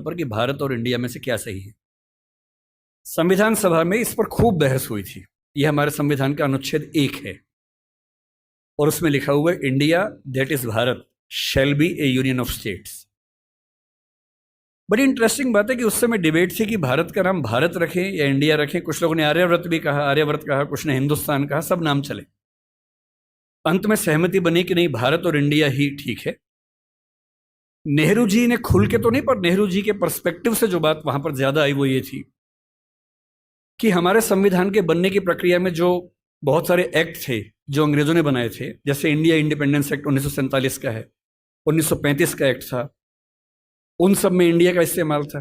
पर कि भारत और इंडिया में से क्या सही है। संविधान सभा में इस पर खूब बहस हुई थी। यह हमारे संविधान का अनुच्छेद 1 है और उसमें लिखा हुआ है, India that is Bharat shall be A union of states. बड़ी इंटरेस्टिंग बात है कि उस समय डिबेट थी कि भारत का नाम भारत रखें या इंडिया रखें। कुछ लोगों ने आर्यव्रत भी कहा, आर्यव्रत कहा, कुछ ने हिंदुस्तान कहा, सब नाम चले। अंत में सहमति बनी कि नहीं, भारत और इंडिया ही ठीक है। नेहरू जी ने खुल के तो नहीं, पर नेहरू जी के पर्सपेक्टिव से जो बात वहां पर ज्यादा आई वो ये थी कि हमारे संविधान के बनने की प्रक्रिया में जो बहुत सारे एक्ट थे जो अंग्रेजों ने बनाए थे, जैसे इंडिया इंडिपेंडेंस एक्ट 1947 का है, 1935 का एक्ट था, उन सब में इंडिया का इस्तेमाल था।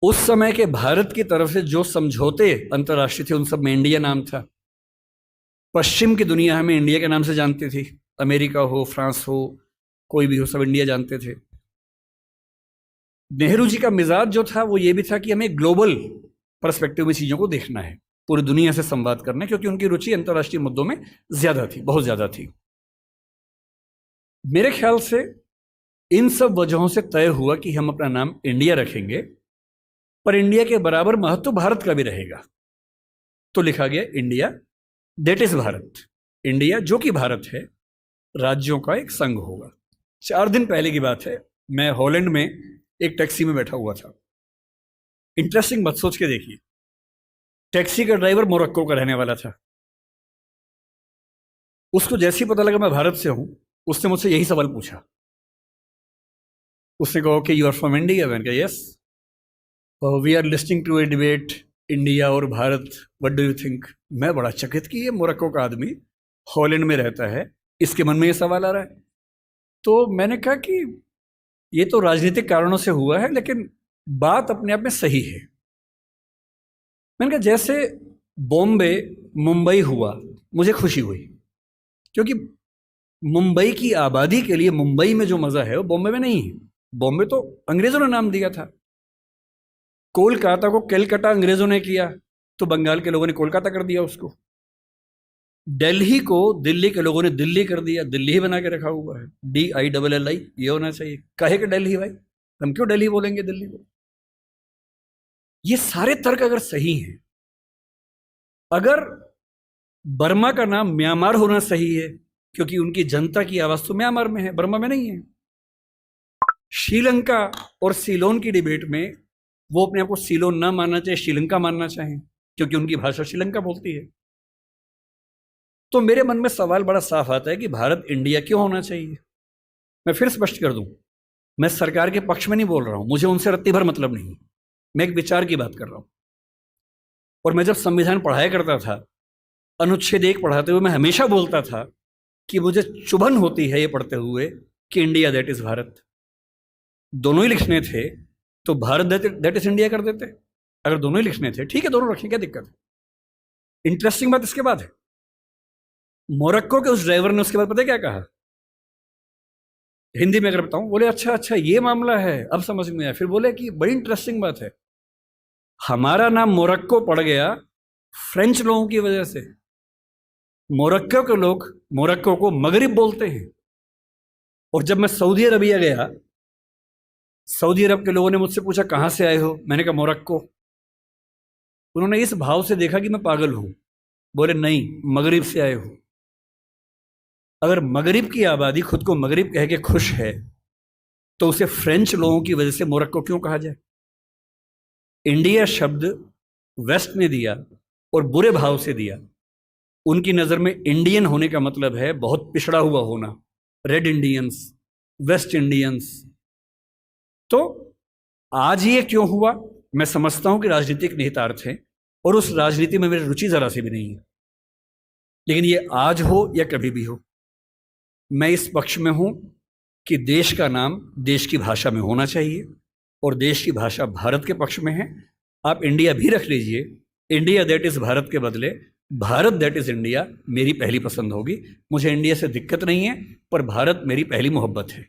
उस समय के भारत की तरफ से जो समझौते अंतर्राष्ट्रीय थे उन सब में इंडिया नाम था। पश्चिम की दुनिया हमें इंडिया के नाम से जानती थी, अमेरिका हो, फ्रांस हो, कोई भी हो, सब इंडिया जानते थे। नेहरू जी का मिजाज जो था वो ये भी था कि हमें ग्लोबल पर्सपेक्टिव में चीजों को देखना है, पूरी दुनिया से संवाद करना है, क्योंकि उनकी रुचि अंतर्राष्ट्रीय मुद्दों में ज्यादा थी, बहुत ज्यादा थी। मेरे ख्याल से इन सब वजहों से तय हुआ कि हम अपना नाम इंडिया रखेंगे, पर इंडिया के बराबर महत्व भारत का भी रहेगा। तो लिखा गया India that is Bharat. India जो कि भारत है, राज्यों का एक संघ होगा। 4 दिन पहले की बात है, मैं हॉलैंड में एक टैक्सी में बैठा हुआ था। इंटरेस्टिंग मत सोच के देखिए, टैक्सी का ड्राइवर मोरक्को का रहने वाला था। उसको जैसे ही पता लगा मैं भारत से हूं, उसने मुझसे यही सवाल पूछा। उसने कहा कि यू आर फ्रॉम इंडिया? मैंने कहा yes. We are listing to a debate India और Bharat, what do you think? मैं बड़ा चकित कि ये मोरक्को का आदमी हॉलैंड में रहता है, इसके मन में ये सवाल आ रहा है। तो मैंने कहा कि ये तो राजनीतिक कारणों से हुआ है, लेकिन बात अपने आप में सही है। मैंने कहा जैसे बॉम्बे मुंबई हुआ, मुझे खुशी हुई, क्योंकि मुंबई की आबादी के लिए मुंबई में जो मजा है वो बॉम्बे में नहीं है। बॉम्बे तो अंग्रेजों ने नाम दिया था। कोलकाता को कैलकाटा अंग्रेजों ने किया, तो बंगाल के लोगों ने कोलकाता कर दिया उसको। दिल्ली को दिल्ली के लोगों ने दिल्ली कर दिया, दिल्ली ही बना के रखा हुआ है, DILLI, ये होना चाहिए। कहे कि दिल्ली भाई, हम क्यों दिल्ली बोलेंगे दिल्ली को? ये सारे तर्क अगर सही हैं, अगर बर्मा का नाम म्यांमार होना सही है, क्योंकि उनकी जनता की आवाज तो म्यांमार में है, बर्मा में नहीं है। श्रीलंका और सीलोन की डिबेट में वो अपने आप को सीलोन ना मानना चाहे, श्रीलंका मानना चाहें, क्योंकि उनकी भाषा श्रीलंका बोलती है। तो मेरे मन में सवाल बड़ा साफ आता है कि भारत इंडिया क्यों होना चाहिए। मैं फिर स्पष्ट कर दूं, मैं सरकार के पक्ष में नहीं बोल रहा हूं, मुझे उनसे रत्ती भर मतलब नहीं, मैं एक विचार की बात कर रहा हूं। और मैं जब संविधान पढ़ाया करता था, अनुच्छेद 1 पढ़ाते हुए मैं हमेशा बोलता था कि मुझे चुभन होती है ये पढ़ते हुए कि इंडिया दैट इज भारत। दोनों ही लिखने थे तो भारत दैट इज इंडिया कर देते। अगर दोनों ही लिखने थे, ठीक है, दोनों रखें, क्या दिक्कत है। इंटरेस्टिंग बात इसके बाद है, मोरक्को के उस ड्राइवर ने उसके बाद पता है क्या कहा? हिंदी में अगर बताऊं, बोले अच्छा अच्छा ये मामला है, अब समझ में आया। फिर बोले कि बड़ी इंटरेस्टिंग बात है, हमारा नाम मोरक्को पड़ गया फ्रेंच लोगों की वजह से। मोरक्को के लोग मोरक्को को मगरिब बोलते हैं। और जब मैं सऊदी अरबिया गया, सऊदी अरब के लोगों ने मुझसे पूछा कहां से आए हो, मैंने कहा मोरक्को। उन्होंने इस भाव से देखा कि मैं पागल हूं, बोले नहीं, मगरिब से आए हो। अगर मगरिब की आबादी खुद को मगरिब कह के खुश है, तो उसे फ्रेंच लोगों की वजह से मोरक्को क्यों कहा जाए? इंडिया शब्द वेस्ट ने दिया और बुरे भाव से दिया। उनकी नजर में इंडियन होने का मतलब है बहुत पिछड़ा हुआ होना, रेड इंडियंस, वेस्ट इंडियंस। तो आज ये क्यों हुआ? मैं समझता हूं कि राजनीतिक निहितार्थ है, और उस राजनीति में मेरी रुचि जरा सी भी नहीं है। लेकिन ये आज हो या कभी भी हो, मैं इस पक्ष में हूं कि देश का नाम देश की भाषा में होना चाहिए, और देश की भाषा भारत के पक्ष में है। आप इंडिया भी रख लीजिए, इंडिया दैट इज भारत के बदले भारत दैट इज इंडिया मेरी पहली पसंद होगी। मुझे इंडिया से दिक्कत नहीं है, पर भारत मेरी पहली मोहब्बत है।